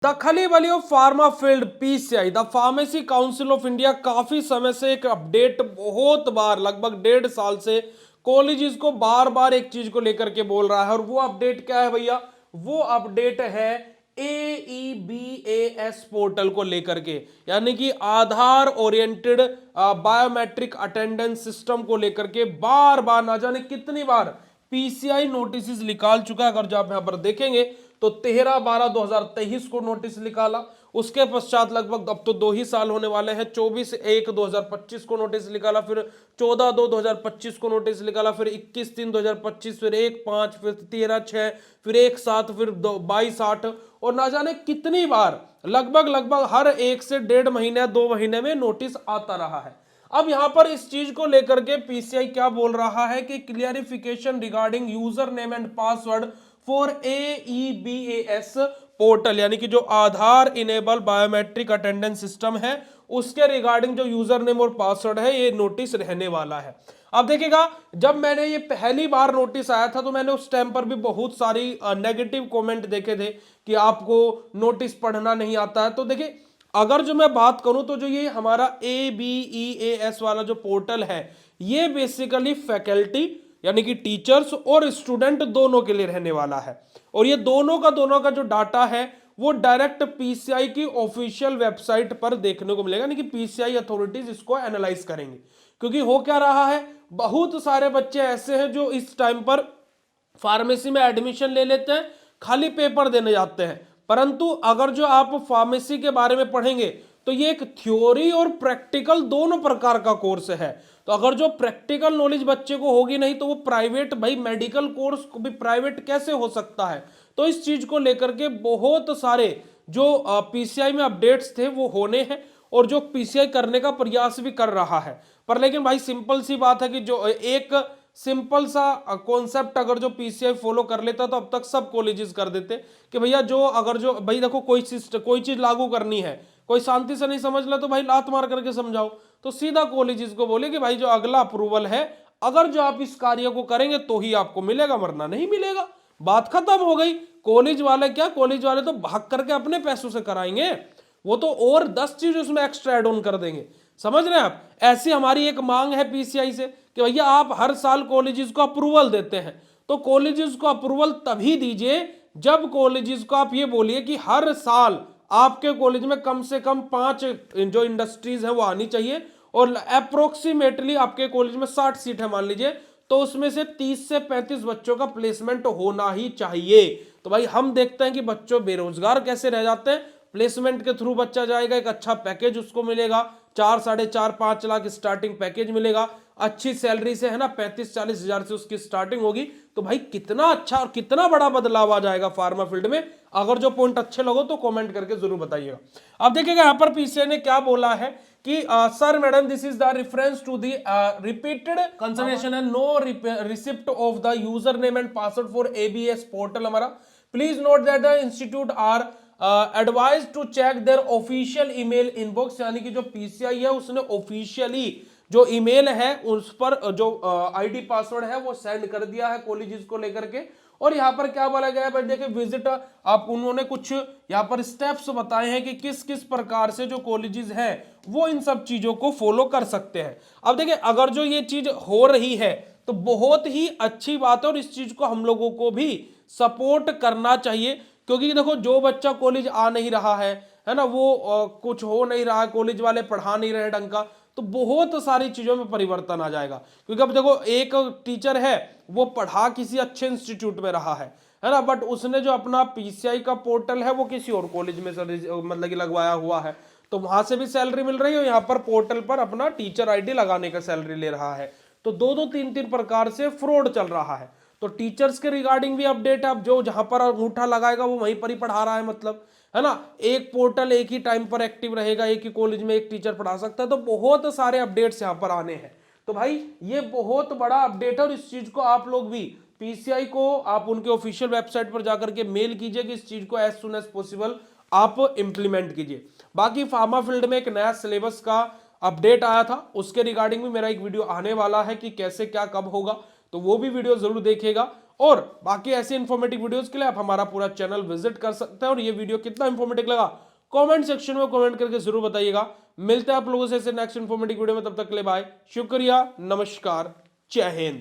The खलीवली of pharma field PCI the Pharmacy Council of India काफी समय से एक अपडेट बहुत बार लगभग 1.5 साल से कॉलेजेस को बार बार एक चीज को लेकर के बोल रहा है। और वो अपडेट क्या है भैया? वो अपडेट है AEBAS पोर्टल को लेकर के, यानी कि आधार ओरिएंटेड बायोमेट्रिक अटेंडेंस सिस्टम को लेकर के बार बार ना जाने कितनी बार पीसीआई नोटिस निकाल चुका है। अगर जो आप यहां पर देखेंगे तो 13/12/2023 को नोटिस निकाला, उसके पश्चात लगभग अब तो 2 ही साल होने वाले हैं, 24/1/2025 को नोटिस निकाला, फिर 14/2/2025 को नोटिस निकाला, फिर 21/3/2025, फिर 1/5, फिर 13/6, फिर 1/7, फिर 22/8 और ना जाने कितनी बार लगभग हर 1 से 1.5 महीने 2 महीने में नोटिस आता रहा है। अब यहां पर इस चीज को लेकर के पीसीआई क्या बोल रहा है कि clarification regarding user name and password for AEBAS portal, यानी कि जो आधार इनेबल बायोमेट्रिक अटेंडेंस सिस्टम है उसके रिगार्डिंग जो यूजर नेम और पासवर्ड है ये नोटिस रहने वाला है। अब देखिएगा, जब मैंने ये पहली बार नोटिस आया था तो मैंने उस टाइम पर भी बहुत सारी नेगेटिव कमेंट देखे थे कि आपको नोटिस पढ़ना नहीं आता है। तो देखिए, अगर जो मैं बात करूं तो जो ये हमारा ABEAS वाला जो पोर्टल है ये बेसिकली फैकल्टी यानी कि टीचर्स और स्टूडेंट दोनों के लिए रहने वाला है। और ये दोनों का जो डाटा है वो डायरेक्ट पीसीआई की ऑफिशियल वेबसाइट पर देखने को मिलेगा, यानी कि पीसीआई अथॉरिटीज इसको एनालाइज करेंगे। क्योंकि हो क्या रहा है, बहुत सारे बच्चे ऐसे हैं जो इस टाइम पर फार्मेसी में एडमिशन ले लेते हैं, खाली पेपर देने जाते हैं, परंतु अगर जो आप फार्मेसी के बारे में पढ़ेंगे तो ये एक थ्योरी और प्रैक्टिकल दोनों प्रकार का कोर्स है। तो अगर जो प्रैक्टिकल नॉलेज बच्चे को होगी नहीं तो वो प्राइवेट, भाई मेडिकल कोर्स को भी प्राइवेट कैसे हो सकता है? तो इस चीज को लेकर के बहुत सारे जो पीसीआई में अपडेट्स थे वो होने हैं और जो पीसीआई करने का प्रयास भी कर रहा है। पर लेकिन भाई सिंपल सी बात है कि जो एक सिंपल सा कॉन्सेप्ट अगर जो पीसीआई फॉलो कर लेता तो अब तक सब कॉलेजेस कर देते कि भैया जो अगर जो भाई देखो कोई चीज लागू करनी है, कोई शांति से नहीं समझ ला तो भाई लात मार करके समझाओ। तो सीधा कॉलेजेस को बोले कि भाई जो अगला अप्रूवल है, अगर जो आप इस कार्य को करेंगे तो ही आपको मिलेगा, वरना नहीं मिलेगा। बात खत्म हो गई। कॉलेज वाले क्या, कॉलेज वाले तो भाग करके अपने पैसों से कराएंगे, वो तो और 10 चीज उसमें एक्स्ट्रा एड ऑन कर देंगे। समझ रहे हैं आप? ऐसी हमारी एक मांग है पीसीआई से कि भैया आप हर साल कॉलेजेस को अप्रूवल देते हैं तो कॉलेजेस को अप्रूवल तभी दीजिए जब कॉलेजेस को आप ये बोलिए कि हर साल आपके कॉलेज में कम से कम 5 जो इंडस्ट्रीज है वो आनी चाहिए और अप्रोक्सीमेटली आपके कॉलेज में 60 सीट है मान लीजिए, तो उसमें से 30 से 35 बच्चों का प्लेसमेंट होना ही चाहिए। तो भाई हम देखते हैं कि बच्चों बेरोजगार कैसे रह जाते हैं। प्लेसमेंट के थ्रू बच्चा जाएगा, एक अच्छा पैकेज उसको मिलेगा, 4, 4.5, 5 लाख स्टार्टिंग पैकेज मिलेगा, अच्छी सैलरी से है ना, 35-40 हजार से उसकी स्टार्टिंग होगी। तो भाई कितना अच्छा और कितना बड़ा बदलाव आ जाएगा फार्मा फील्ड में। अगर जो पॉइंट अच्छे लगो तो कमेंट करके जरूर बताइएगा। अब देखिएगा यहाँ पर पीसीआई ने क्या बोला है कि sir madam this is the reference to the repeated consternation and no receipt of the user name and password for ABS portal हमारा। Please note that the institute are advise to check their official email inbox, यानी कि जो PCI है उसने officially जो email है उस पर जो आईडी पासवर्ड है वो सेंड कर दिया है कॉलेजेस को लेकर के। और यहाँ पर क्या बोला गया है, देखिए विजिट आप उन्होंने कुछ यहाँ पर स्टेप्स बताए हैं कि किस किस प्रकार से जो कॉलेजेस हैं वो इन सब चीजों को फॉलो कर सकते हैं। अब देखिए, अगर जो ये चीज हो रही है तो बहुत ही अच्छी बात है और इस चीज को हम लोगों को भी सपोर्ट करना चाहिए। क्योंकि देखो, जो बच्चा कॉलेज आ नहीं रहा है ना, वो कुछ हो नहीं रहा है, कॉलेज वाले पढ़ा नहीं रहे ढंग का, तो बहुत सारी चीजों में परिवर्तन आ जाएगा। क्योंकि अब देखो, एक टीचर है वो पढ़ा किसी अच्छे इंस्टीट्यूट में रहा है ना, बट उसने जो अपना पीसीआई का पोर्टल है वो किसी और कॉलेज में मतलब कि लगवाया हुआ है, तो वहां से भी सैलरी मिल रही है, यहाँ पर पोर्टल पर अपना टीचर आईडी लगाने का सैलरी ले रहा है। तो 2-3 प्रकार से फ्रॉड चल रहा है। तो टीचर्स के रिगार्डिंग भी अपडेट है, अब जो जहां पर अंगूठा लगाएगा वो वहीं पर ही पढ़ा रहा है, मतलब है ना, एक पोर्टल एक ही टाइम पर एक्टिव रहेगा, एक ही कॉलेज में एक टीचर पढ़ा सकता है। तो बहुत सारे अपडेट्स यहाँ पर आने हैं। तो भाई ये बहुत बड़ा अपडेट है और इस चीज को आप लोग भी पीसीआई को आप उनके ऑफिशियल वेबसाइट पर जाकर के मेल कीजिए कि इस चीज को एज सुन एज पॉसिबल आप इंप्लीमेंट कीजिए। बाकी फार्मा फील्ड में एक नया सिलेबस का अपडेट आया था, उसके रिगार्डिंग भी मेरा एक वीडियो आने वाला है कि कैसे क्या कब होगा, तो वो भी वीडियो जरूर देखिएगा। और बाकी ऐसे इंफॉर्मेटिव वीडियोस के लिए आप हमारा पूरा चैनल विजिट कर सकते हैं। और ये वीडियो कितना इंफॉर्मेटिव लगा कमेंट सेक्शन में कमेंट करके जरूर बताइएगा। मिलते हैं आप लोगों से नेक्स्ट इंफॉर्मेटिव वीडियो में, तब तक के लिए बाय, शुक्रिया, नमस्कार, जय हिंद।